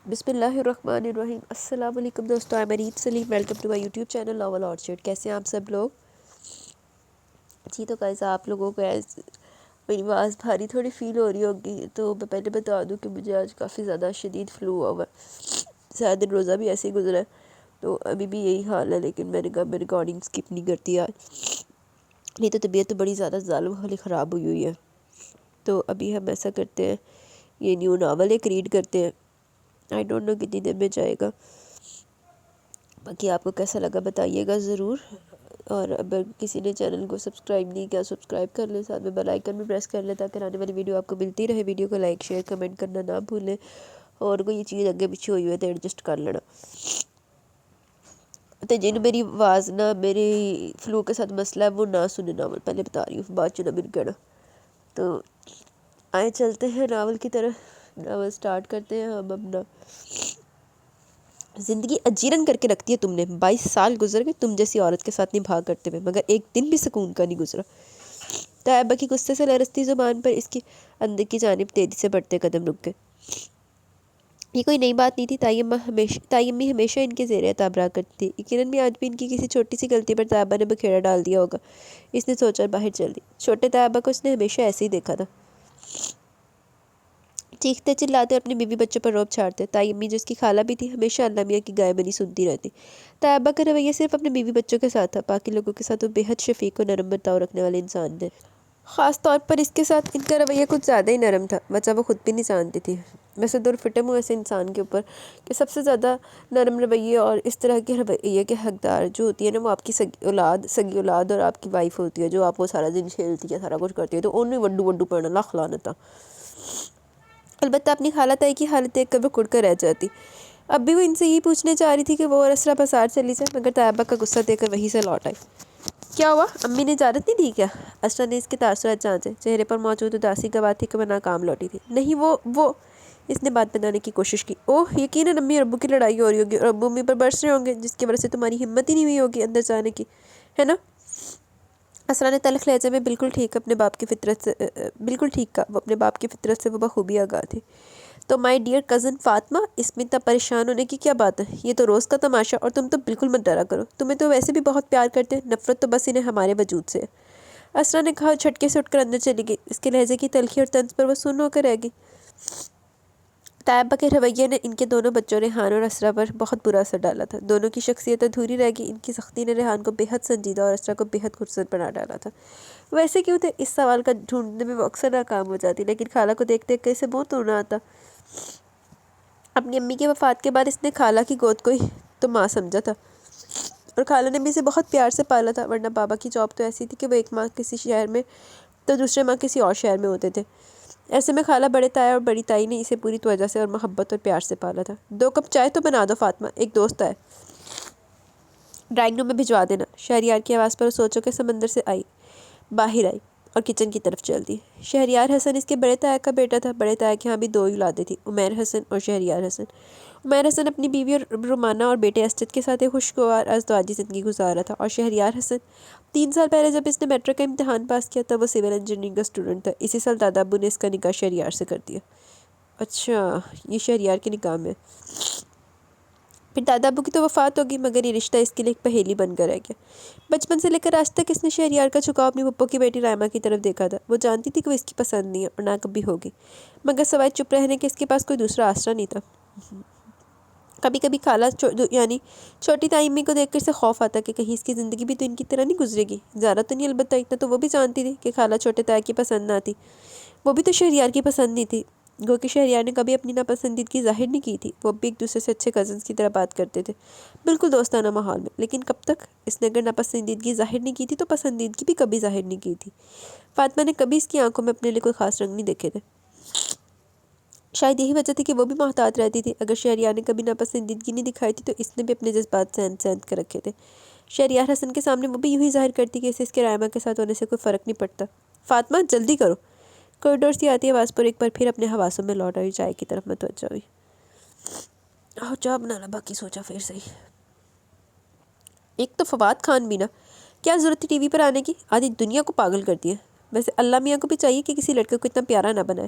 بسم اللہ الرحمن الرحیم۔ السلام علیکم دوستو، میں Mureed Saleem, welcome to my YouTube channel Novel Orchard. کیسے ہیں آپ سب لوگ؟ جی تو گائز آپ لوگوں کو میری آواز بھاری تھوڑی فیل ہو رہی ہوگی، تو میں پہلے بتا دوں کہ مجھے آج کافی زیادہ شدید فلو ہوا ہوا ہے۔ سارا دن روزہ بھی ایسے ہی گزرا ہے، تو ابھی بھی یہی حال ہے، لیکن میں نے کہا میں ریکارڈنگ سکپ نہیں کرتی آج، نہیں تو طبیعت تو بڑی زیادہ ظالم والی خراب ہوئی ہوئی ہے۔ تو ابھی ہم ایسا کرتے ہیں، یہ نیو ناول ایک ریڈ کرتے ہیں۔ آئی ڈونٹ نو کتنی دیر میں جائے گا، باقی آپ کو کیسا لگا بتائیے گا ضرور۔ اور اگر کسی نے چینل کو سبسکرائب نہیں کیا، سبسکرائب کر لیں، ساتھ میں بیل آئیکن بھی پریس کر لیں تاکہ آنے والی ویڈیو آپ کو ملتی رہے۔ ویڈیو کو لائک شیئر کمنٹ کرنا نہ بھولیں، اور کوئی یہ چیز آگے پیچھے ہوئی ہوئے تو ایڈجسٹ کر لینا۔ تو جن میری آواز نہ میری فلو کے ساتھ مسئلہ ہے وہ نہ سنیں ناول، پہلے بتا رہی ہوں، بعد چ نہ بن کہنا۔ تو آئے چلتے ہیں ناول کی طرف، ناول سٹارٹ کرتے ہیں ہم اپنا۔ زندگی اجیرن کر کے رکھتی ہے تم نے، 22 سال گزر گئے تم جیسی عورت کے ساتھ نبھا کرتے ہوئے، مگر ایک دن بھی سکون کا نہیں گزرا۔ طیبہ کی غصے سے لرزتی زبان پر اس کی اندر کی جانب تیزی سے بڑھتے قدم رک گئے۔ یہ کوئی نئی بات نہیں تھی، تائی امی ہمیشہ ان کے زیر اعتاب رہا کرتی تھی، یقیناً بھی آج بھی ان کی کسی چھوٹی سی غلطی پر طیبہ نے بکھیڑا ڈال دیا ہوگا، اس نے سوچا اور باہر چل دی۔ چھوٹے طیبہ کو اس نے ہمیشہ ایسے ہی دیکھا تھا، چیختے چلاتے اور اپنے بیوی بچوں پر روب چھاڑتے۔ تائی امی جو اس کی خالہ بھی تھی، ہمیشہ اللہ میاں کی گائے بنی سنتی رہتی۔ طیبہ کا رویہ صرف اپنے بیوی بچوں کے ساتھ تھا، باقی لوگوں کے ساتھ وہ بے حد شفیق و نرم برتاؤ رکھنے والے انسان تھے۔ خاص طور پر اس کے ساتھ ان کا رویہ کچھ زیادہ ہی نرم تھا، وجہ وہ خود بھی نہیں جانتی تھی۔ ویسے دور فٹم ہوئے ایسے انسان کے اوپر کہ سب سے زیادہ نرم رویے اور اس طرح کے رویے کے حقدار جو ہوتی ہے نا، وہ آپ کی سگی اولاد اور آپ کی وائف ہوتی ہے، جو آپ کو سارا دن کھیلتی ہے، سارا کچھ کرتی ہے، تو انہیں وڈو وڈو پڑنا لاکھ لعنت۔ البتہ اپنی خالہ تائی کی حالت دیکھ کر وہ کڑ کر رہ جاتی۔ اب بھی وہ ان سے یہی پوچھنے چاہ رہی تھی کہ وہ اور اسرا بازار چلی جائے، مگر طیبہ کا غصہ دیکھ کر وہیں سے لوٹ آئی۔ کیا ہوا؟ امی نے اجازت نہیں دی کیا؟ اسرا نے اس کے تاثرات جانچے، چہرے پر موجود اداسی گواہ تھی کہ وہ ناکام لوٹی تھی۔ نہیں وہ اس نے بات بتانے کی کوشش کی۔ اوہ، یقیناً امی اور ابو کی لڑائی ہو رہی ہوگی اور ابو امی پر برس رہے ہوں گے، جس کی وجہ سے تمہاری ہمت ہی نہیں ہوئی ہوگی اندر جانے کی، ہے نا؟ اسرا نے تلخ لہجے میں بالکل ٹھیک کہا، وہ اپنے باپ کی فطرت سے وہ بخوبی آگاہ تھی۔ تو مائی ڈیئر کزن فاطمہ، اس میں اتنا پریشان ہونے کی کیا بات ہے؟ یہ تو روز کا تماشا، اور تم تو بالکل مت ڈرا کرو، تمہیں تو ویسے بھی بہت پیار کرتے ہیں، نفرت تو بس انہیں ہمارے وجود سے ہے۔ اسرا نے کہا اور جھٹکے سے اٹھ کر اندر چلی گئی۔ اس کے لہجے کی تلخی اور طنز پر وہ سن ہو کر رہ گئی۔ طیبہ کے رویے نے ان کے دونوں بچوں ریحان اور اسرا پر بہت برا اثر ڈالا تھا۔ دونوں کی شخصیت ادھوری رہ گئی۔ ان کی سختی نے ریحان کو بے حد سنجیدہ اور اسرا کو بے حد خودسر بنا ڈالا تھا۔ ویسے کیوں تھے؟ اس سوال کا ڈھونڈنے میں وہ اکثر ناکام ہو جاتی، لیکن خالہ کو دیکھ دیکھ کر اسے منہ توڑنا آتا۔ اپنی امی کی وفات کے بعد اس نے خالہ کی گود کو ہی تو ماں سمجھا تھا، اور خالہ نے بھی اسے بہت پیار سے پالا تھا، ورنہ بابا کی جاب تو ایسی تھی کہ وہ ایک ماہ کسی شہر میں تو دوسرے ماہ کسی اور شہر میں ہوتے تھے۔ ایسے میں خالہ بڑے تایا اور بڑی تائی نے اسے پوری توجہ سے اور محبت اور پیار سے پالا تھا۔ 2 کپ چائے تو بنا دو فاطمہ، ایک دوست آئے، ڈرائنگ روم میں بھجوا دینا۔ شہریار کی آواز پر وہ سوچوں کے سمندر سے باہر آئی اور کچن کی طرف چل دی۔ شہریار حسن اس کے بڑے تایا کا بیٹا تھا۔ بڑے تایا کے ہاں بھی 2 اولادیں تھیں، عمیر حسن اور شہریار حسن۔ عمیر حسن اپنی بیوی اور رومانہ اور بیٹے اسجد کے ساتھ ایک خوشگوار ازدواجی زندگی گزار رہا تھا، اور شہریار حسن 3 سال پہلے جب اس نے میٹرک کا امتحان پاس کیا تب وہ سول انجینئرنگ کا اسٹوڈنٹ تھا۔ اسی سال دادا ابو نے اس کا نکاح شہریار سے کر دیا۔ اچھا، یہ شہریار کے نکاح میں؟ پھر دادا ابو کی تو وفات ہوگی، مگر یہ رشتہ اس کے لیے ایک پہیلی بن کر رہ گیا۔ بچپن سے لے کر آج تک اس نے شہریار کا جھکاؤ اپنی پھپھو کی بیٹی رائمہ کی طرف دیکھا تھا۔ وہ جانتی تھی کہ وہ اس کی پسند نہیں ہے اور نہ کبھی ہوگی، مگر سوائے چپ رہنے کے اس کے پاس کوئی دوسرا آسرا نہیں تھا۔ کبھی کبھی خالہ یعنی چھوٹی تائی امی کو دیکھ کر اسے خوف آتا کہ کہیں اس کی زندگی بھی تو ان کی طرح نہیں گزرے گی۔ زیادہ تو نہیں، البتہ اتنا تو وہ بھی جانتی تھی کہ خالہ چھوٹے تایا کی پسند نہ تھی، وہ بھی تو شہریار کی پسند نہیں تھی۔ گو کہ شہریار نے کبھی اپنی ناپسندیدگی ظاہر نہیں کی تھی، وہ اب بھی ایک دوسرے سے اچھے کزنز کی طرح بات کرتے تھے، بالکل دوستانہ ماحول میں۔ لیکن کب تک؟ اس نے اگر ناپسندیدگی ظاہر نہیں کی تھی تو پسندیدگی بھی کبھی ظاہر نہیں کی تھی۔ فاطمہ نے کبھی اس کی آنکھوں میں اپنے لیے کوئی خاص رنگ نہیں دیکھے تھے۔ شاید یہی وجہ تھی کہ وہ بھی محتاط رہتی تھی۔ اگر شہریار نے کبھی ناپسندیدگی نہیں دکھائی تھی تو اس نے بھی اپنے جذبات سہن کر رکھے تھے۔ شہریار حسن کے سامنے وہ بھی یوں ہی ظاہر کرتی کہ اسے اس کے رائمہ کے ساتھ ہونے سے کوئی فرق نہیں پڑتا۔ فاطمہ، جلدی کرو! کوریڈور سے آتی آواز پر ایک بار پھر اپنے حواسوں میں لوٹ آئی، چائے کی طرف متوجہ ہوئی۔ چائے بنانا باقی سوچا پھر صحیح۔ ایک تو فواد خان بھی نا، کیا ضرورت تھی ٹی وی پر آنے کی؟ آدھی دنیا کو پاگل کرتی ہے۔ ویسے اللہ میاں کو بھی چاہیے کہ کسی لڑکے کو اتنا پیارا نہ بنائے،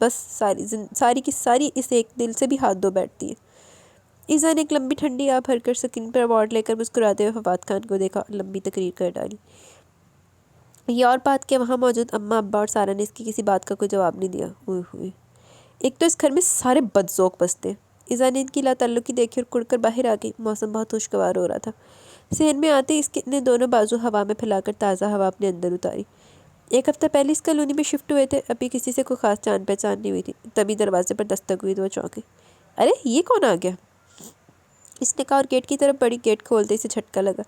بس ساری کی ساری اس ایک دل سے بھی ہاتھ دھو بیٹھتی ہے۔ ایزا نے ایک لمبی ٹھنڈی آہ بھر کر سکرین پر ایوارڈ لے کر مسکراتے ہوئے فواد خان کو دیکھا اور لمبی تقریر کر ڈالی۔ یہ اور بات کہ وہاں موجود اماں ابا اور سارا نے اس کی کسی بات کا کوئی جواب نہیں دیا۔ اوئے ہوئے، ایک تو اس گھر میں سارے بد ذوق بستے ہیں۔ ایزا نے ان کی لا تعلقی دیکھی اور کڑ کر باہر آ گئی۔ موسم بہت خوشگوار ہو رہا تھا۔ صحن میں آتے اس نے دونوں بازو ہوا میں پھیلا کر تازہ ہوا اپنے اندر اتاری۔ ایک ہفتہ پہلے اس کالونی میں شفٹ ہوئے تھے، ابھی کسی سے کوئی خاص جان پہچان نہیں ہوئی تھی، تبھی دروازے پر دستک ہوئی تو وہ چونکے۔ ارے یہ کون آ گیا؟ اس نے کہا اور گیٹ کی طرف بڑی، گیٹ کھولتے اسے جھٹکا لگا۔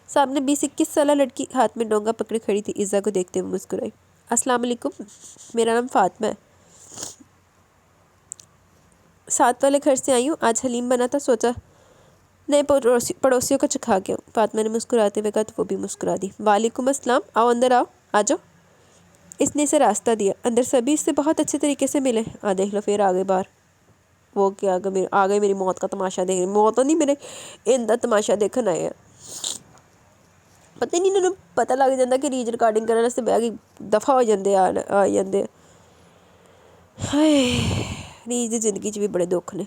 سامنے 20-21 سالہ لڑکی ہاتھ میں ڈونگا پکڑے کھڑی تھی۔ ایزا کو دیکھتے ہوئے مسکرائی۔ السلام علیکم، میرا نام فاطمہ ہے، ساتھ والے گھر سے آئی ہوں، آج حلیم بنا تھا، سوچا نئے پڑوسیوں کو چکھا کے ہوں۔ فاطمہ نے مسکراتے ہوئے کہا تو وہ بھی مسکرا دی۔ وعلیکم السلام، آؤ اندر آؤ، آ جاؤ۔ اس نے اسے راستہ دیا۔ اندر سبھی اس سے بہت اچھے طریقے سے ملے۔ دیکھ لو پھر آگے باہر وہ کیا آ گئے میری موت کا تماشا دیکھ رہے، موت تو نہیں، میرے اندر تماشا دیکھن آئے ہیں۔ پتہ نہیں انہوں نے پتہ لگ جاتا کہ ریج ریکارڈنگ کرنے سے بہ گئی دفعہ ہو جاندے آ جاندے۔ ہائے ریج دی زندگی بھی بڑے دکھ نے۔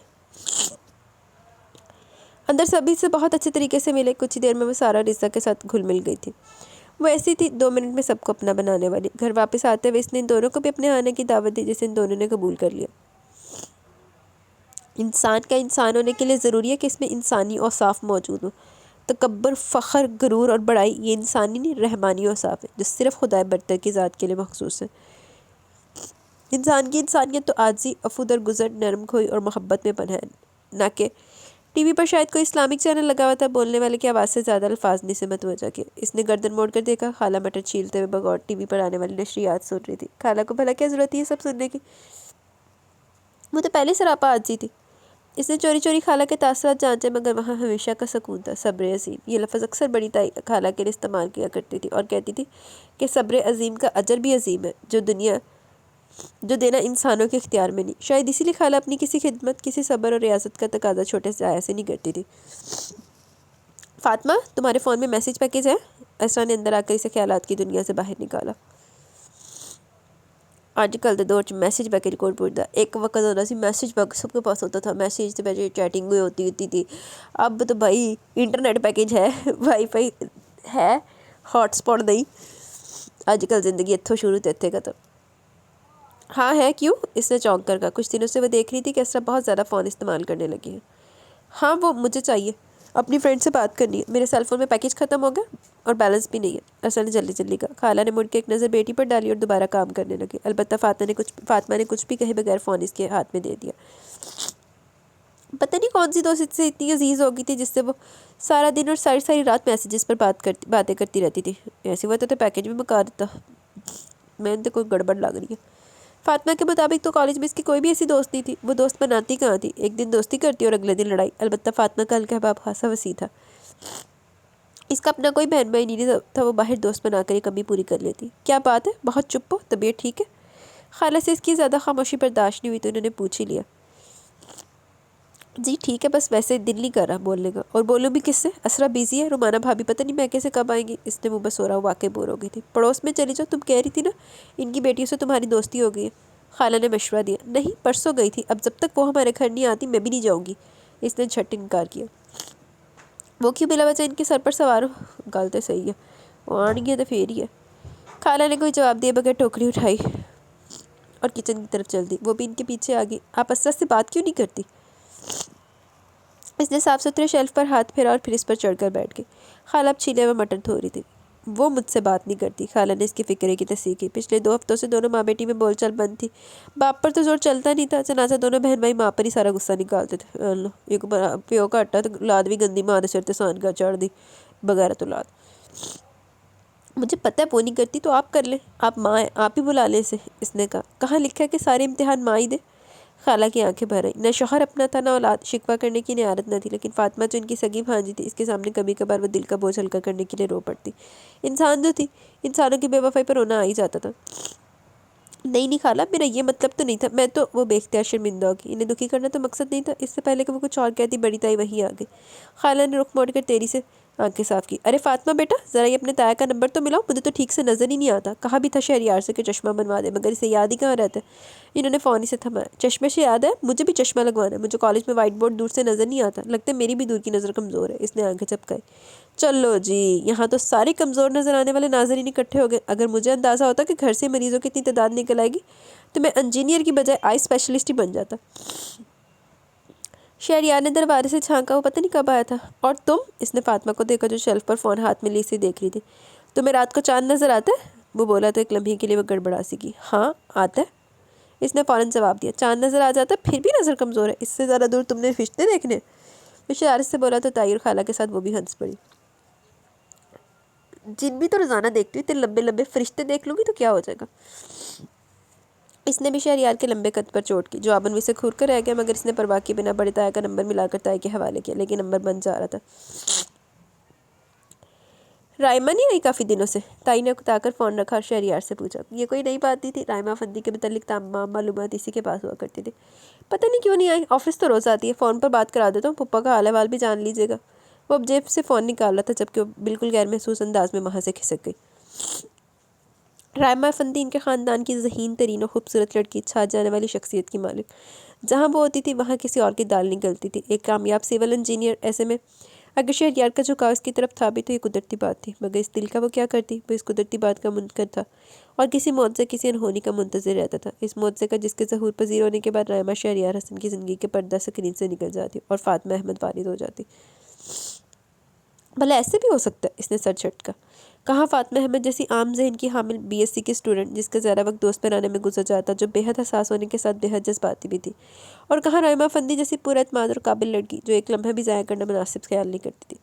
اندر سبھی سے بہت اچھے طریقے سے ملے۔ کچھ ہی دیر میں وہ سارا رضا کے ساتھ گھل مل گئی تھی۔ وہ ایسی تھی 2 منٹ میں سب کو اپنا بنانے والی۔ گھر واپس آتے ہوئے اس نے ان دونوں کو بھی اپنے آنے کی دعوت دی، جسے ان دونوں نے قبول کر لیا۔ انسان کا انسان ہونے کے لیے ضروری ہے کہ اس میں انسانی اوصاف موجود ہوں۔ تکبر، فخر، غرور اور بڑائی یہ انسانی نہیں رحمانی اوصاف ہیں جو صرف خدائے برتر کی ذات کے لیے مخصوص ہیں۔ انسان کی انسانیت تو عاجزی، عفو درگزر، نرم خوئی اور محبت میں پنہاں ہے، نہ کہ ٹی وی پر شاید کوئی اسلامک چینل لگا ہوا تھا۔ بولنے والے کی آواز سے زیادہ الفاظ نہیں سے متوجہ کیے۔ اس نے گردن موڑ کر دیکھا۔ خالہ مٹر چھیلتے ہوئے بغور ٹی وی پر آنے والی نشریات سن رہی تھی۔ خالہ کو بھلا کیا ضرورت تھی یہ سب سننے کی؟ وہ تو پہلے سراپا عاجزی تھی۔ اس نے چوری چوری خالہ کے تاثرات جانچے، مگر وہاں ہمیشہ کا سکون تھا۔ صبر عظیم، یہ لفظ اکثر بڑی تائی خالہ کے لیے استعمال کیا کرتی تھی اور کہتی تھی کہ صبر عظیم کا اجر بھی عظیم ہے، جو دینا انسانوں کے اختیار میں نہیں۔ شاید اسی لیے خالہ اپنی کسی خدمت، کسی صبر اور ریاضت کا تقاضا چھوٹے سے آیا سے نہیں کرتی تھی۔ فاطمہ، تمہارے فون میں میسج پیکج ہے؟ اسرا نے اندر آ کر اسے خیالات کی دنیا سے باہر نکالا۔ آج کل دے دور چ میسج پیکج کون پوچھتا؟ ایک وقت ہوتا سی میسج پیکج سب کے پاس ہوتا تھا، میسج سے پہلے چیٹنگ ہوئی ہوتی تھی۔ اب تو بھائی انٹرنیٹ پیکج ہے، وائی فائی ہے، ہاٹ اسپاٹ نہیں۔ آج کل زندگی اتھوں شروع تے اتھے ختم۔ ہاں ہے، کیوں؟ اس نے چونک کر کہا۔ کچھ دنوں سے وہ دیکھ رہی تھی کہ اسرا بہت زیادہ فون استعمال کرنے لگی ہے۔ ہاں وہ مجھے چاہیے، اپنی فرینڈ سے بات کرنی ہے، میرے سیل فون میں پیکج ختم ہو گیا اور بیلنس بھی نہیں ہے، اسرا نے جلدی جلدی کہا۔ خالہ نے مڑ کے ایک نظر بیٹی پر ڈالی اور دوبارہ کام کرنے لگی۔ البتہ فاطمہ نے کچھ بھی کہے بغیر فون اس کے ہاتھ میں دے دیا۔ پتہ نہیں کون سی دوست سے اتنی عزیز ہو گئی تھی جس سے وہ سارا دن اور ساری رات میسیجز پر باتیں کرتی رہتی تھی۔ ایسی وقت تو پیکج بھی مکا دیتا۔ میں نے تو کوئی گڑبڑ لگ رہی ہے۔ فاطمہ کے مطابق تو کالج میں اس کی کوئی بھی ایسی دوست نہیں تھی۔ وہ دوست بناتی کہاں تھی؟ ایک دن دوستی کرتی اور اگلے دن لڑائی۔ البتہ فاطمہ کا حلقہ احباب خاصا وسیع تھا۔ اس کا اپنا کوئی بہن بھائی نہیں تھا، وہ باہر دوست بنا کر یہ کمی پوری کر لیتی۔ کیا بات ہے، بہت چپ ہو، طبیعت ٹھیک ہے؟ خالہ سے اس کی زیادہ خاموشی برداشت نہیں ہوئی تو انہوں نے پوچھ ہی لیا۔ جی ٹھیک ہے، بس ویسے دل نہیں کر رہا بولنے کا، اور بولوں بھی کس سے؟ اسرا بیزی ہے، رومانہ بھابھی پتہ نہیں میکے سے کب آئیں گی۔ اس نے منہ بسورا واقعی بور ہو گئی تھی۔ پڑوس میں چلی جاؤ، تم کہہ رہی تھی نا ان کی بیٹیوں سے تمہاری دوستی ہو گئی ہے۔ خالہ نے مشورہ دیا۔ نہیں، پرسوں گئی تھی، اب جب تک وہ ہمارے گھر نہیں آتی میں بھی نہیں جاؤں گی۔ اس نے جھٹ انکار کیا۔ وہ کیوں بلا وجہ ان کے سر پر سوار ہو؟ گل تو صحیح ہے، وہ آن گیا تو پھر ہی ہے۔ خالہ نے کوئی جواب دیے بغیر ٹوکری اٹھائی اور کچن کی طرف چل دی۔ وہ بھی ان کے پیچھے آ گئی۔ آپ اسرا سے بات کیوں نہیں کرتی؟ اس نے صاف ستھرے شیلف پر ہاتھ پھیرا اور پھر اس پر چڑھ کر بیٹھ گئی۔ خالہ اب چھیلے ہوئے مٹر دھو رہی تھی۔ وہ مجھ سے بات نہیں کرتی۔ خالہ نے اس کی فکرے کی تصحیح کی۔ پچھلے 2 ہفتوں سے دونوں ماں بیٹی میں بول چال بند تھی۔ باپ پر تو زور چلتا نہیں تھا، چنانچہ دونوں بہن بھائی ماں پر ہی سارا غصہ نکالتے تھے۔ اللہ، ایک پیو کا اٹا تو اولاد بھی گندی ماں دے سر تے سان کر چڑھ دی، بغیرت اولاد۔ مجھے پتہ ہے وہ نہیں کرتی تو آپ کر لیں، آپ ماں ہیں، آپ ہی بلا لیں اسے۔ اس نے کہا۔ کہاں لکھا ہے کہ سارے امتحان ماں ہی دے؟ خالہ کی آنکھیں بھر آئیں۔ نہ شوہر اپنا تھا، نہ اولاد، شکوہ کرنے کی انہیں عادت نہ تھی، لیکن فاطمہ جو ان کی سگی بھانجی تھی، اس کے سامنے کبھی کبھار وہ دل کا بوجھ ہلکا کرنے کے لیے رو پڑتی۔ انسان جو تھی، انسانوں کی بے وفائی پر رونا آ ہی جاتا تھا۔ نہیں خالہ، میرا یہ مطلب تو نہیں تھا، میں تو وہ بے اختیار شرمندہ ہوگی، انہیں دکھی کرنا تو مقصد نہیں تھا۔ اس سے پہلے کہ وہ کچھ اور کہتی بڑی تائی وہیں آ گئی۔ خالہ نے رخ موڑ کر تیزی سے آنکھیں صاف کی. ارے فاطمہ بیٹا ذرا یہ اپنے تایا کا نمبر تو ملاؤ, مجھے تو ٹھیک سے نظر ہی نہیں آتا. کہا بھی تھا شہریار سے کہ چشمہ بنوا دے, مگر اسے یاد ہی کہاں رہتا ہے. انہوں نے فون ہی سے تھمایا. چشمے سے یاد ہے مجھے بھی چشمہ لگوانا ہے, مجھے کالج میں وائٹ بورڈ دور سے نظر نہیں آتا, لگتا ہے میری بھی دور کی نظر کمزور ہے. اس نے آنکھیں چپکائی. چلو جی, یہاں تو سارے کمزور نظر آنے والے ناظرین اکٹھے ہو گئے. اگر مجھے اندازہ ہوتا کہ گھر سے مریضوں کی اتنی تعداد نکل آئے گی تو میں انجینئر کی بجائے آئی اسپیشلسٹ ہی بن جاتا. شہریار نے دروازے سے جھانکا. وہ پتہ نہیں کب آیا تھا. اور تم؟ اس نے فاطمہ کو دیکھا جو شیلف پر فون ہاتھ میں لی سی دیکھ رہی تھی. تمہیں رات کو چاند نظر آتا ہے؟ وہ بولا تو ایک لمحے کے لیے وہ گڑبڑا سی کی. ہاں آتا ہے. اس نے فوراً جواب دیا. چاند نظر آ جاتا ہے پھر بھی نظر کمزور ہے, اس سے زیادہ دور تم نے فرشتے دیکھنے. وہ شرارت سے بولا تو تائی اور خالہ کے ساتھ وہ بھی ہنس پڑی. جن بھی تو روزانہ دیکھتی ہوں, اتنے لمبے لمبے فرشتے دیکھ لوں گی تو کیا ہو جائے گا. اس نے بھی شہریار کے لمبے قد پر چوٹ کی. جواباً اسے کھور کر رہ گیا, مگر اس نے پرواہ کے بنا بڑے تایا کا نمبر ملا کر تائی کے حوالے کیا, لیکن نمبر بند جا رہا تھا. رائمہ نہیں آئی کافی دنوں سے؟ تائی نے اکتا کر فون رکھا اور شہریار سے پوچھا. یہ کوئی نئی بات نہیں تھی. رائمہ افندی کے متعلق تمام معلومات اسی کے پاس ہوا کرتی تھی. پتہ نہیں کیوں نہیں آئی, آفس تو روز آتی ہے. فون پر بات کرا دیتا ہوں, پپا کا حال احوال بھی جان لیجیے گا. وہ اب جیب سے فون نکال رہا تھا جبکہ وہ بالکل غیر محسوس انداز میں وہاں سے کھسک گئی. رائمہ افندی ان کے خاندان کی ذہین ترین و خوبصورت لڑکی, چھا جانے والی شخصیت کی مالک. جہاں وہ ہوتی تھی وہاں کسی اور کی دال نہیں گلتی تھی. ایک کامیاب سول انجینئر. ایسے میں اگر شہریار کا جھکاؤ اس کی طرف تھا بھی تو یہ قدرتی بات تھی, مگر اس دل کا وہ کیا کرتی. وہ اس قدرتی بات کا منکر تھا اور کسی معجزے کسی انہونی کا منتظر رہتا تھا. اس معجزے کا جس کے ظہور پذیر ہونے کے بعد رائمہ شہریار حسن کی زندگی کے پردہ سکرین سے نکل جاتی اور فاطمہ احمد والد ہو جاتی. بھلا ایسے بھی ہو سکتا ہے؟ اس نے سر جھٹکا. کہاں فاطمہ احمد جیسی عام ذہن کی حامل بی ایس سی کی اسٹوڈنٹ جس کا زیادہ وقت دوست بنانے میں گزر جاتا, جو بے حد حساس ہونے کے ساتھ بے حد جذباتی بھی تھی. اور کہاں رائمہ افندی جیسی پورا اعتماد اور قابل لڑکی جو ایک لمحہ بھی ضائع کرنا مناسب خیال نہیں کرتی تھی.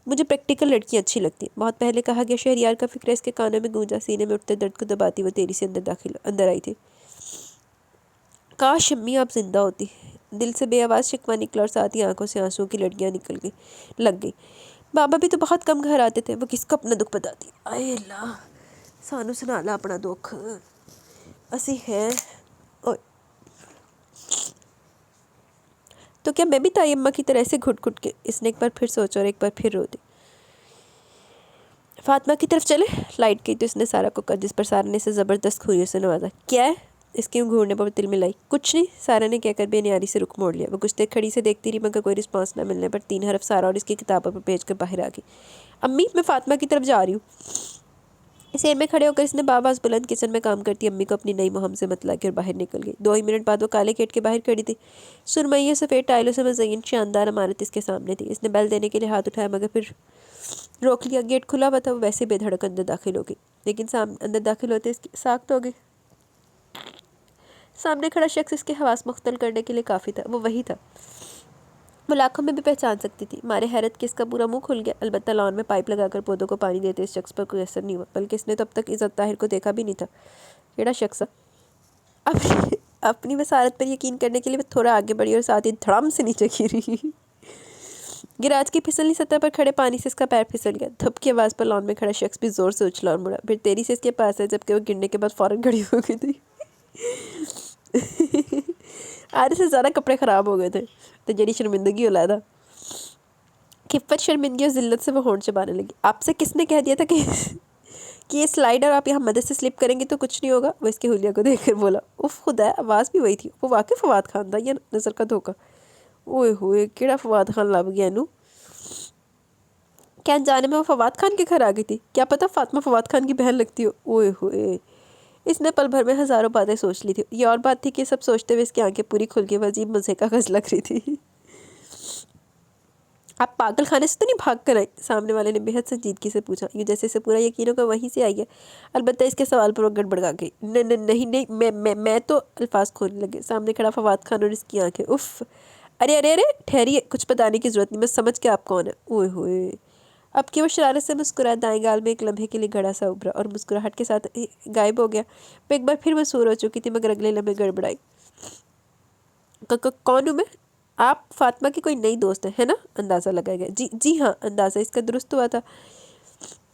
مجھے پریکٹیکل لڑکیاں اچھی لگتی ہیں. بہت پہلے کہا گیا. شہریار کا فکر اس کے کانوں میں گونجا. سینے میں اٹھتے درد کو دباتی وہ تیزی سے اندر آئی تھی. کاش امی آپ زندہ ہوتی. دل سے بے آواز شکوہ نکلا اور ساتھ ہی آنکھوں سے آنسوں کی لڑکیاں لگ گئی. بابا بھی تو بہت کم گھر آتے تھے. وہ کس کو اپنا دکھ بتاتی. اے اللہ, سانو سنا لا اپنا دکھ. اسی ہے تو کیا میں بھی تائی اماں کی طرح سے گھٹ گھٹ کے. اس نے ایک بار پھر سوچا اور ایک بار پھر رو دی. فاطمہ کی طرف چلے. لائٹ گئی تو اس نے سارا کو کہا, جس پر سارا نے اسے زبردست خوریوں سے نوازا. کیا ہے؟ اس کے گھورنے پر دل میں لائی. کچھ نہیں, سارا نے کہہ کر بے نیاری سے رخ موڑ لیا. وہ کچھ دیر کھڑی سے دیکھتی رہی مگر کوئی رسپانس نہ ملنے پر 3 حرف سارا اور اس کی کتابوں پر بھیج کر باہر آ گئی. امی میں فاطمہ کی طرف جا رہی ہوں. اس ایئر میں کھڑے ہو کر اس نے باواز بلند کچن میں کام کرتی امی کو اپنی نئی مہم سے متلا کے اور باہر نکل گئی. 2 ہی منٹ بعد وہ کالے گیٹ کے باہر کھڑی تھی. سرمئی سفید ٹائلوں سے مزین شاندار عمارت اس کے سامنے تھی. اس نے بیل دینے کے لیے ہاتھ اٹھایا مگر پھر روک لیا. گیٹ کھلا ہوا تھا. وہ ویسے بے دھڑک اندر داخل ہو گئی, لیکن اندر داخل ہوتے اس کی ساکت ہو گئی. سامنے کھڑا شخص اس کے حواس مختل کرنے کے لیے کافی تھا. وہ وہی تھا. وہ لاکھوں میں بھی پہچان سکتی تھی. مارے حیرت کہ اس کا پورا منہ کھل گیا. البتہ لان میں پائپ لگا کر پودوں کو پانی دیتے اس شخص پر کوئی اثر نہیں ہوا, بلکہ اس نے تو اب تک عزت طاہر کو دیکھا بھی نہیں تھا. کیڑا شخص اپنی وسارت پر یقین کرنے کے لیے وہ تھوڑا آگے بڑھی اور ساتھ ہی دھڑام سے نیچے گری. گراج کی پھسلنی سطح پر کھڑے پانی سے اس کا پیر پھسل گیا. دھپ کی آواز پر لان میں کھڑا شخص بھی زور سے اچھلا اور مڑا, پھر تیزی سے اس کے پاس ہے جبکہ وہ گرنے کے بعد فوراً کھڑی ہو گئی تھی. آدھے سے زیادہ کپڑے خراب ہو گئے تھے تو جڑی شرمندگی علیحدہ. خفت شرمندگی اور ذلت سے وہ ہونٹ چبانے لگی. آپ سے کس نے کہہ دیا تھا کہ یہ سلائڈر آپ یہاں مدد سے سلپ کریں گے تو کچھ نہیں ہوگا. وہ اس کے حلیہ کو دیکھ کر بولا. اف خدا, آواز بھی وہی تھی. وہ واقعی فواد خان تھا یا نظر کا دھوکہ؟ اوئے ہوئے, کیڑا فواد خان لب گیا نو. کیا انجانے میں وہ فواد خان کے گھر آ گئی تھی؟ کیا پتہ فاطمہ فواد خان کی بہن لگتی ہو. اوئے ہوئے, اس نے پل بھر میں ہزاروں باتیں سوچ لی تھی. یہ اور بات تھی کہ سب سوچتے ہوئے اس کی آنکھیں پوری کھل کے عجیب مزے کا غز لگ رہی تھی. آپ پاگل خانے سے تو نہیں بھاگ کر آئی؟ سامنے والے نے بے حد سنجیدگی سے پوچھا, یوں جیسے اسے پورا یقین ہوگا وہیں سے آئی ہے. البتہ اس کے سوال پر وہ گڑبڑا گئی. نہیں, میں تو. الفاظ کھولنے لگے. سامنے کھڑا فواد خان اور اس کی آنکھیں. اف, ارے ٹھہریے, کچھ بتانے کی ضرورت نہیں, میں سمجھ کے آپ کون ہے. اوئے ہوئے, اب کہ وہ شرارت سے مسکرایا. دائیں گال میں ایک لمحے کے لیے گھڑا سا ابھرا اور مسکراہٹ کے ساتھ غائب ہو گیا. وہ ایک بار پھر مسور ہو چکی تھی مگر اگلے لمحے گڑبڑائی. کون ہوں میں؟ آپ فاطمہ کی کوئی نئی دوست ہے نا؟ اندازہ لگایا گیا. جی ہاں, اندازہ اس کا درست ہوا تھا